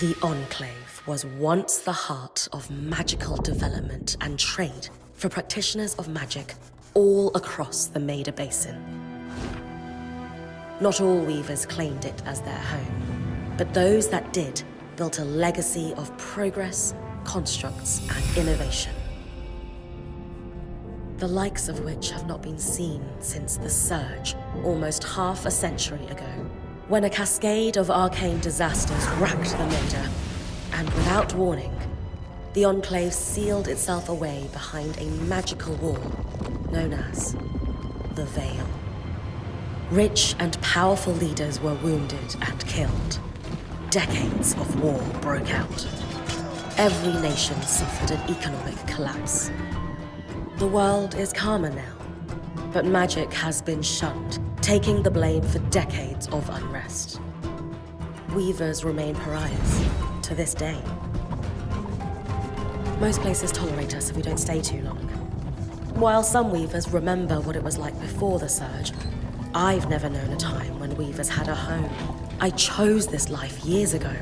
The Enclave was once the heart of magical development and trade for practitioners of magic all across the Maida Basin. Not all weavers claimed it as their home, but those that did built a legacy of progress, constructs, and innovation, the likes of which have not been seen since the Surge almost half a century ago, when a cascade of arcane disasters racked the Maida, and without warning, the Enclave sealed itself away behind a magical wall known as the Veil. Rich and powerful leaders were wounded and killed. Decades of war broke out. Every nation suffered an economic collapse. The world is calmer now, but magic has been shunned, taking the blame for decades of unrest. Weavers remain pariahs to this day. Most places tolerate us if we don't stay too long. While some weavers remember what it was like before the Surge, I've never known a time when weavers had a home. I chose this life years ago,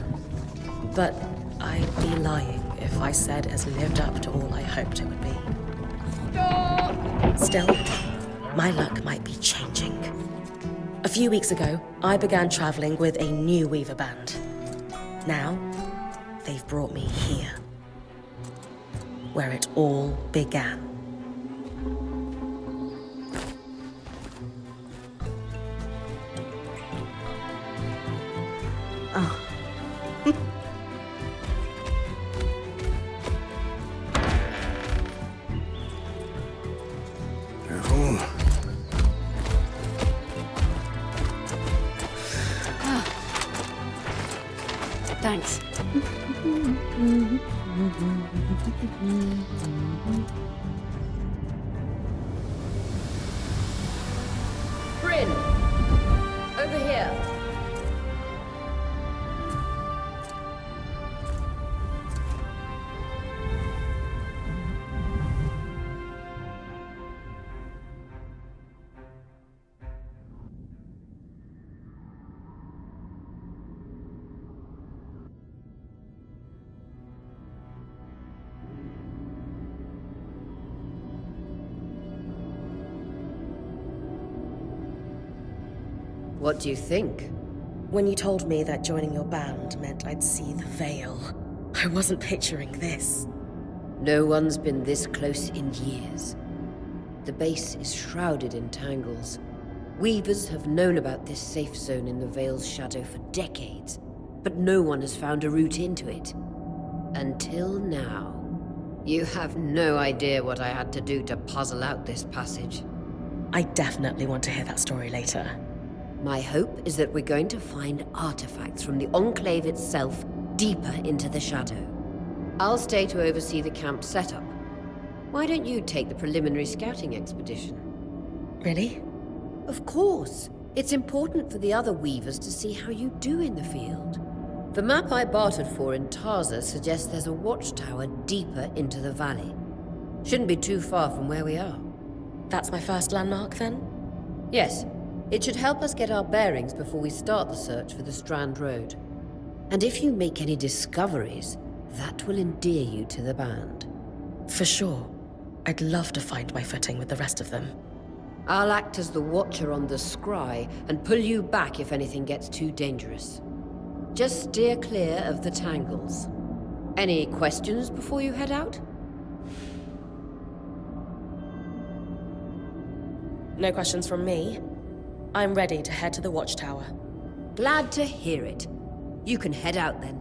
but I'd be lying if I said it's lived up to all I hoped it would be. Still, my luck might be changing. A few weeks ago, I began traveling with a new weaver band. Now, they've brought me here, where it all began. Oh. Careful. Thanks. Bryn! Over here! What do you think? When you told me that joining your band meant I'd see the Veil, I wasn't picturing this. No one's been this close in years. The base is shrouded in tangles. Weavers have known about this safe zone in the Veil's shadow for decades, but no one has found a route into it. Until now. You have no idea what I had to do to puzzle out this passage. I definitely want to hear that story later. My hope is that we're going to find artifacts from the Enclave itself deeper into the shadow. I'll stay to oversee the camp setup. Why don't you take the preliminary scouting expedition? Really? Of course. It's important for the other weavers to see how you do in the field. The map I bartered for in Tarza suggests there's a watchtower deeper into the valley. Shouldn't be too far from where we are. That's my first landmark, then? Yes. It should help us get our bearings before we start the search for the Strand Road. And if you make any discoveries, that will endear you to the band. For sure. I'd love to find my footing with the rest of them. I'll act as the watcher on the scry and pull you back if anything gets too dangerous. Just steer clear of the tangles. Any questions before you head out? No questions from me. I'm ready to head to the watchtower. Glad to hear it. You can head out then.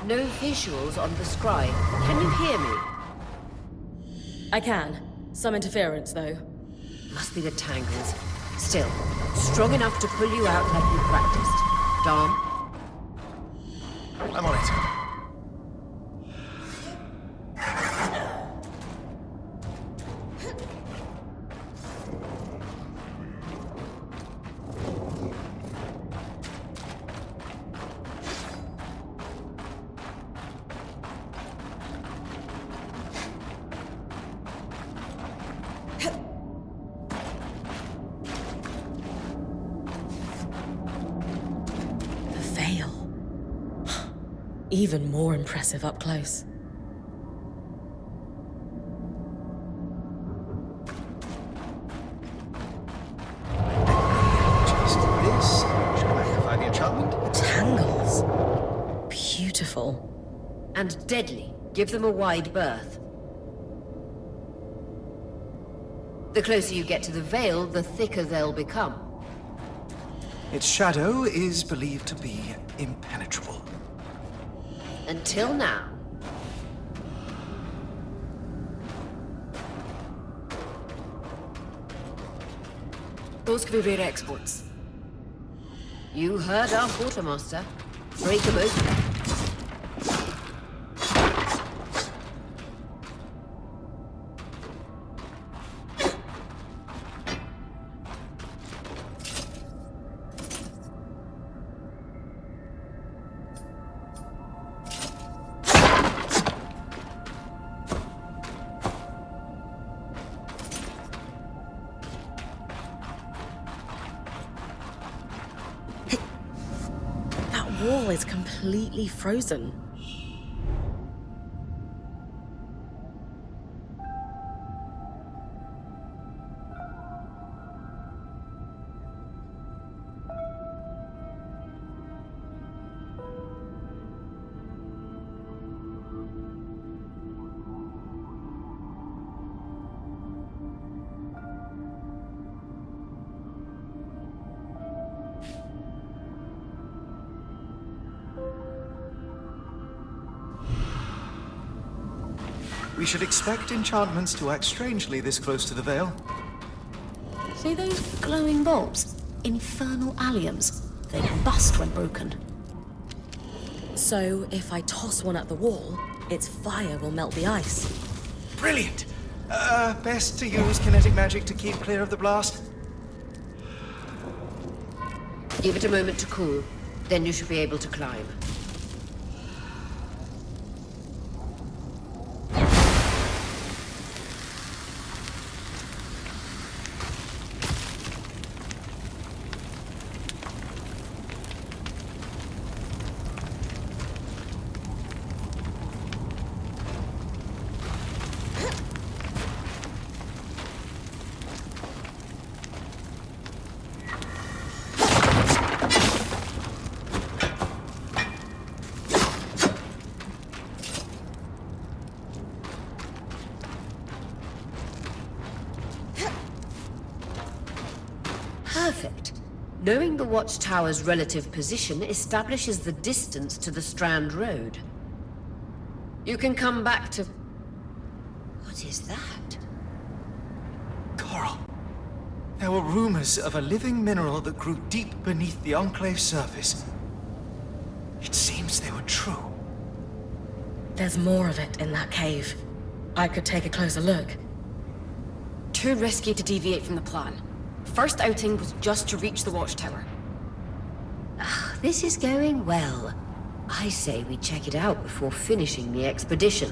No visuals on the scry. Can you hear me? I can. Some interference, though. Must be the tangles. Still, strong enough to pull you out like you practiced. Dom? I'm on it. even more impressive up close. Just this. Should magnify the enchantment. Tangles. Beautiful. And deadly. Give them a wide berth. The closer you get to the Veil, the thicker they'll become. Its shadow is believed to be impenetrable. Until now. Those could be rare exports. You heard our quartermaster. Break them open. That wall is completely frozen. We should expect enchantments to act strangely this close to the Veil. See those glowing bulbs? Infernal alliums. They combust when broken. So if I toss one at the wall, its fire will melt the ice. Brilliant! Best to use kinetic magic to keep clear of the blast. Give it a moment to cool. Then you should be able to climb. Perfect. Knowing the watchtower's relative position establishes the distance to the Strand Road. You can come back to... What is that? Coral. There were rumors of a living mineral that grew deep beneath the Enclave's surface. It seems they were true. There's more of it in that cave. I could take a closer look. Too risky to deviate from the plan. First outing was just to reach the watchtower. This is going well. I say we check it out before finishing the expedition.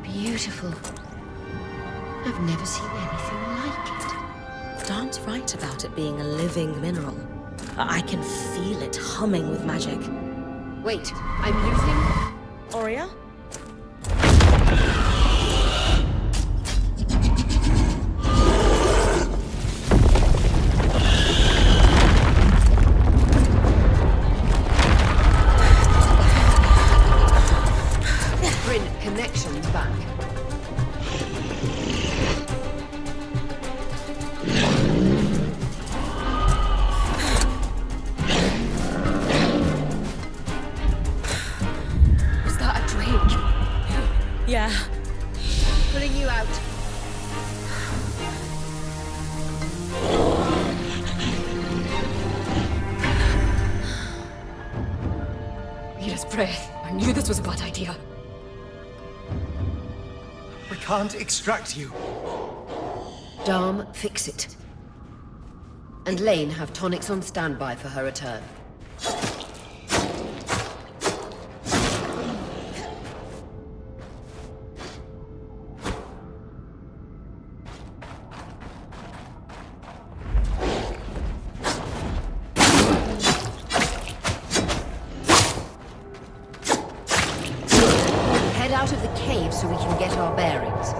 Beautiful. I've never seen anything like it. Dan's right about it being a living mineral. I can feel it humming with magic. Wait, I'm losing... Aurea? Bryn, connections back. Was that a drain? Maya's breath. I knew this was a bad idea. We can't extract you. Dharm, fix it. And Lane, have tonics on standby for her return. Head out of the cave so we can get our bearings.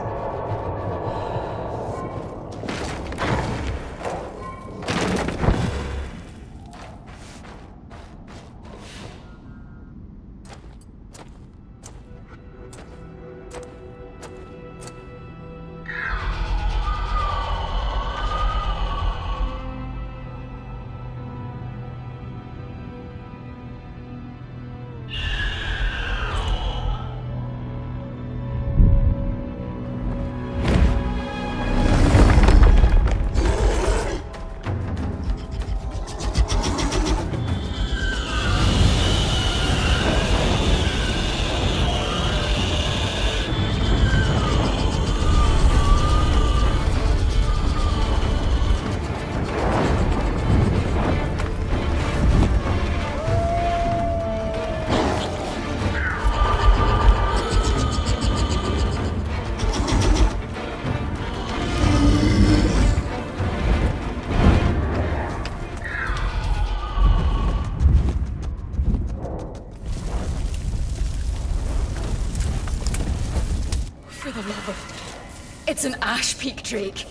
For the love of... It's an ash peak drake.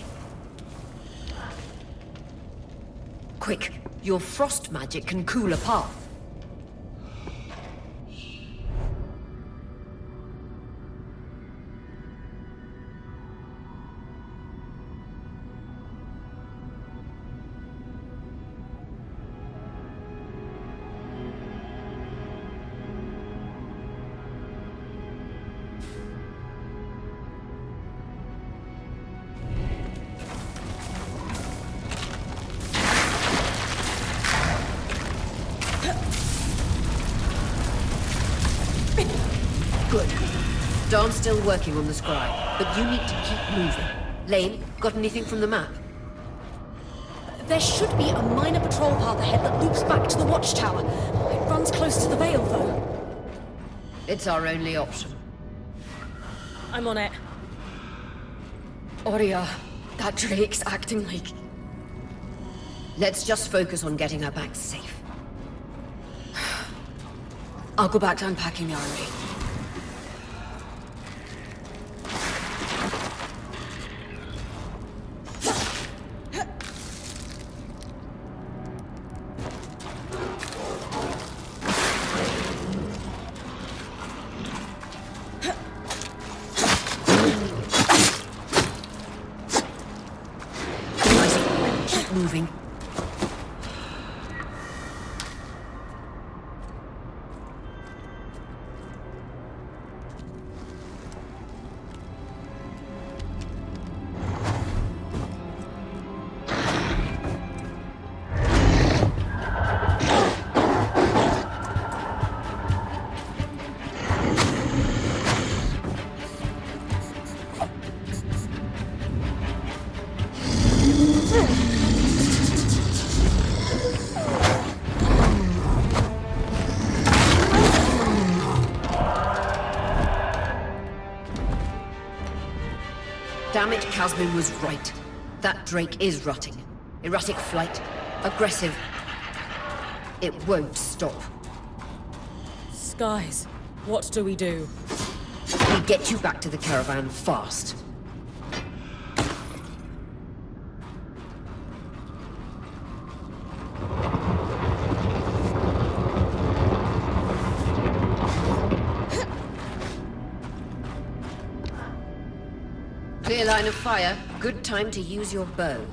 Quick, your frost magic can cool a path. Good. Darn's still working on the scribe, but you need to keep moving. Lane, got anything from the map? There should be a minor patrol path ahead that loops back to the watchtower. It runs close to the Vale, though. It's our only option. I'm on it. Oria, that drake's acting like... Let's just focus on getting her back safe. I'll go back to unpacking the armory. Keep moving. Damn it, Casmin was right. That drake is rutting. Erratic flight. Aggressive. It won't stop. Skies, what do we do? We get you back to the caravan fast. Clear line of fire. Good time to use your bow.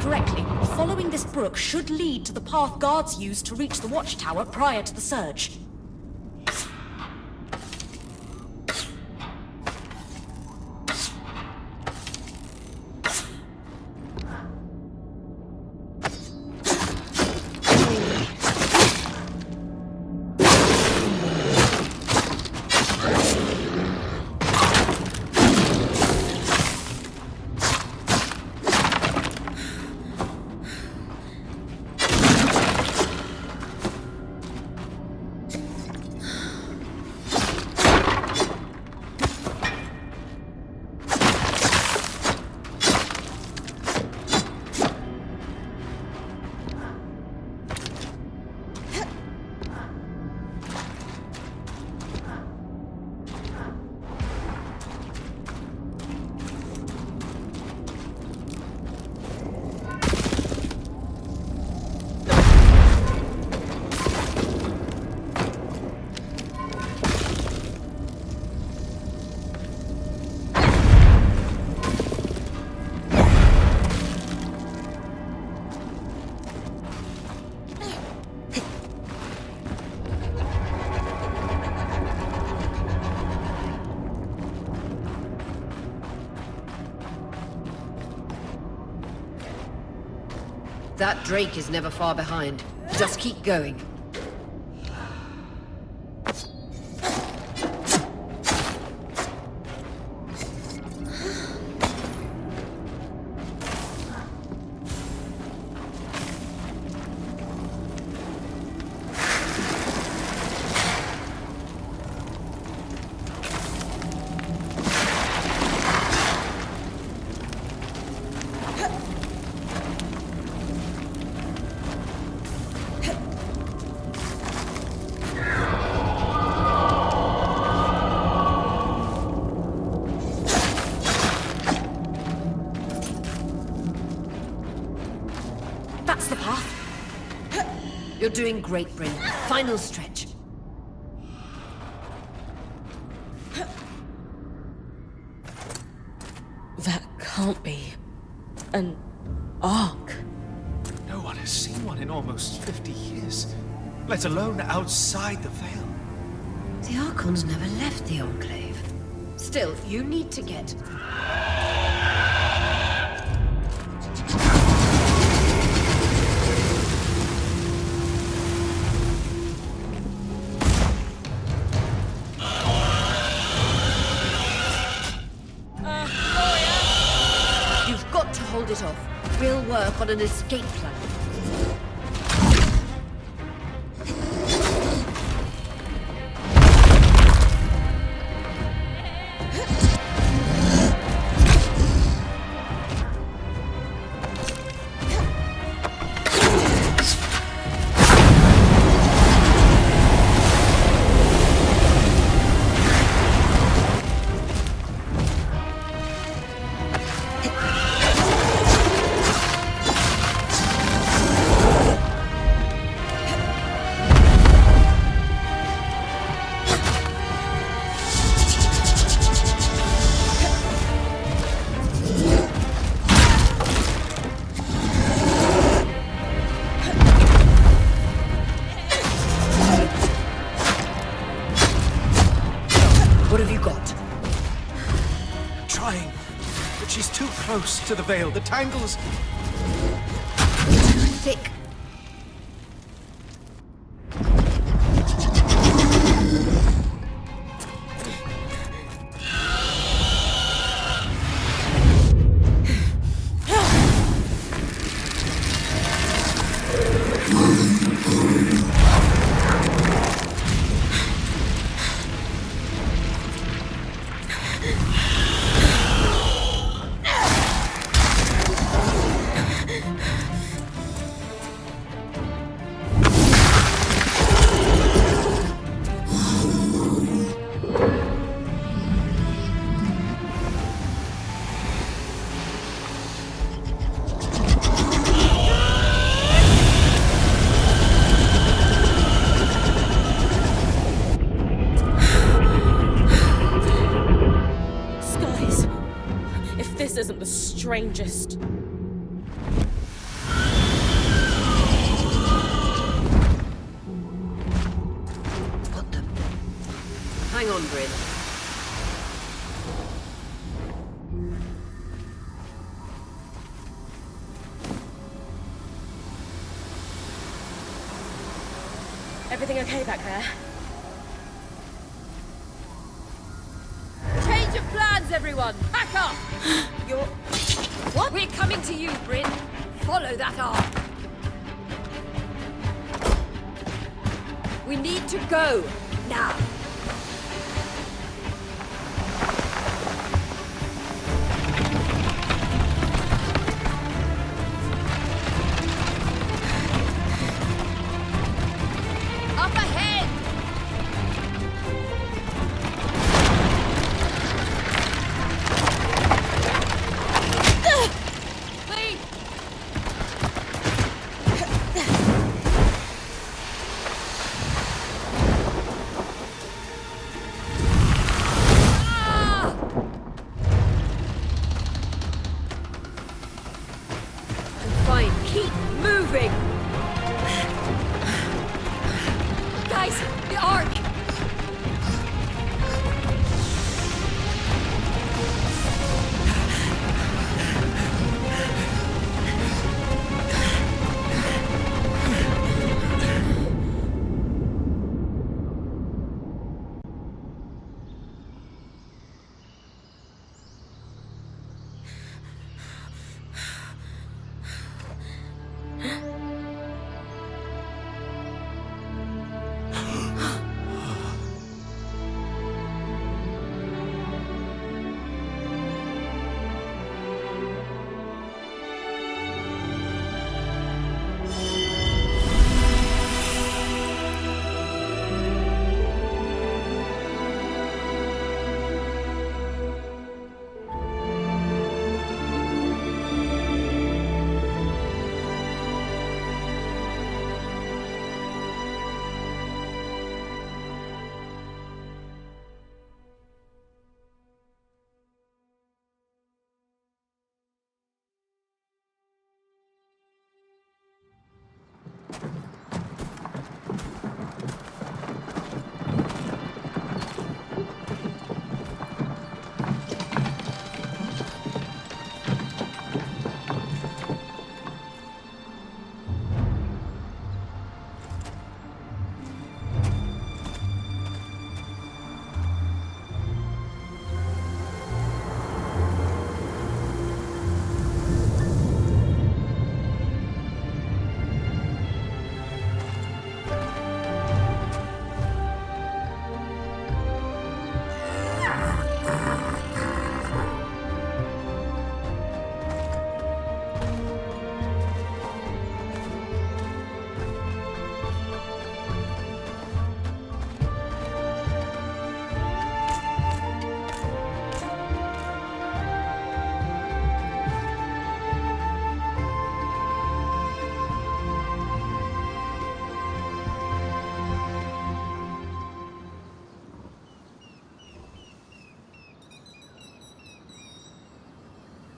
correctly, following this brook should lead to the path guards used to reach the watchtower prior to the surge. That Drake is never far behind. Just keep going. That's the path. You're doing great, Bryn. Final stretch. That can't be an ark. No one has seen one in almost 50 years, let alone outside the Veil. The Archons never left the Enclave. Still, you need to get... You've got to hold it off. We'll work on an escape plan. What have you got? Trying, but she's too close to the Veil. The tangles... Too thick. Skies. If this isn't the strangest. on, Bryn. Everything okay back there? Change of plans, everyone! Pack up! You're... What? We're coming to you, Bryn. Follow that arm. We need to go, now. Up ahead! Please! Fine, keep moving! Guys, the Ark!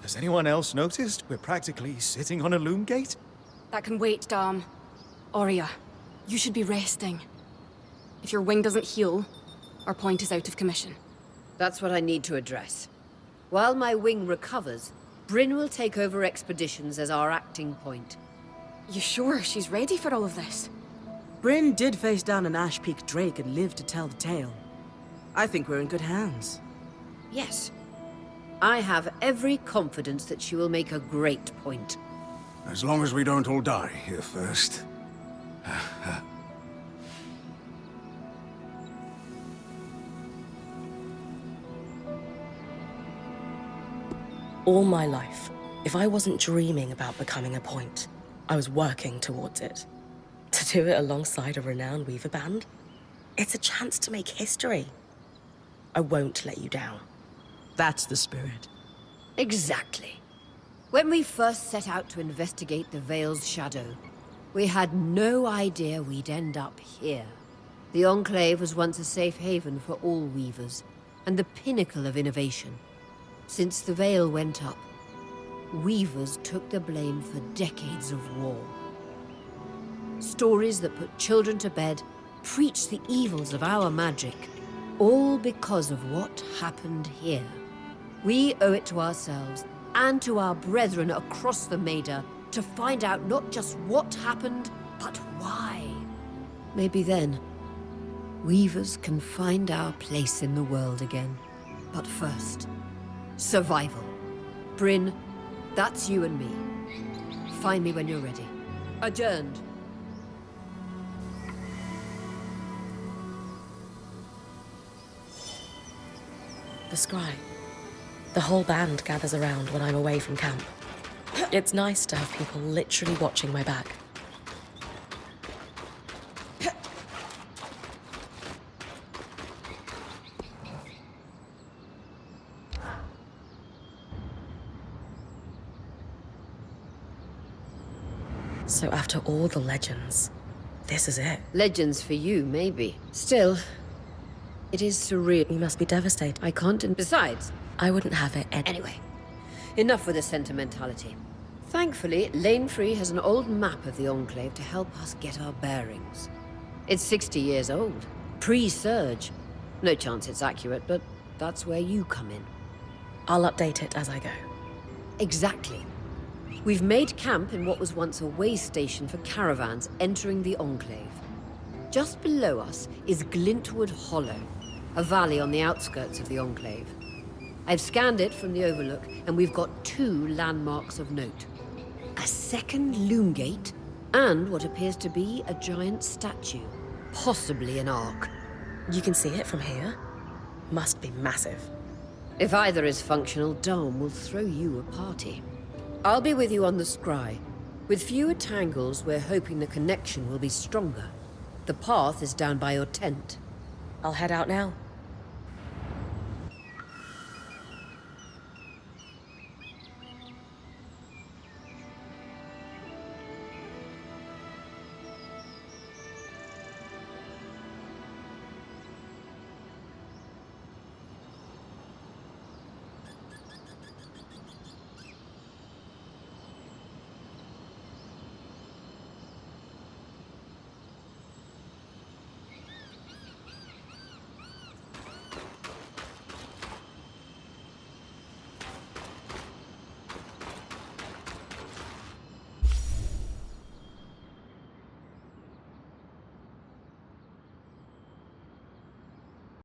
Has anyone else noticed we're practically sitting on a loom gate? That can wait, Dom. Aurea, you should be resting. If your wing doesn't heal, our point is out of commission. That's what I need to address. While my wing recovers, Bryn will take over expeditions as our acting point. You sure she's ready for all of this? Bryn did face down an Ash Peak Drake and lived to tell the tale. I think we're in good hands. Yes. I have every confidence that she will make a great point. As long as we don't all die here first. All my life, if I wasn't dreaming about becoming a point, I was working towards it. To do it alongside a renowned Weaver band, it's a chance to make history. I won't let you down. That's the spirit. Exactly. When we first set out to investigate the Veil's shadow, we had no idea we'd end up here. The Enclave was once a safe haven for all Weavers, and the pinnacle of innovation. Since the Veil went up, Weavers took the blame for decades of war. Stories that put children to bed preached the evils of our magic. All because of what happened here. We owe it to ourselves and to our brethren across the Maida to find out not just what happened, but why. Maybe then, Weavers can find our place in the world again. But first, survival. Bryn, that's you and me. Find me when you're ready. Adjourned. The scry. The whole band gathers around when I'm away from camp. It's nice to have people literally watching my back. So after all the legends, this is it. Legends for you, maybe. Still, it is surreal. You must be devastated. I can't, and besides, I wouldn't have it anyway, enough with the sentimentality. Thankfully, Lane Free has an old map of the Enclave to help us get our bearings. It's 60 years old, pre-Surge. No chance it's accurate, but that's where you come in. I'll update it as I go. Exactly. We've made camp in what was once a way station for caravans entering the Enclave. Just below us is Glintwood Hollow, a valley on the outskirts of the Enclave. I've scanned it from the Overlook, and we've got 2 landmarks of note. A second loom gate, and what appears to be a giant statue, possibly an ark. You can see it from here? Must be massive. If either is functional, Dom will throw you a party. I'll be with you on the scry. With fewer tangles, we're hoping the connection will be stronger. The path is down by your tent. I'll head out now.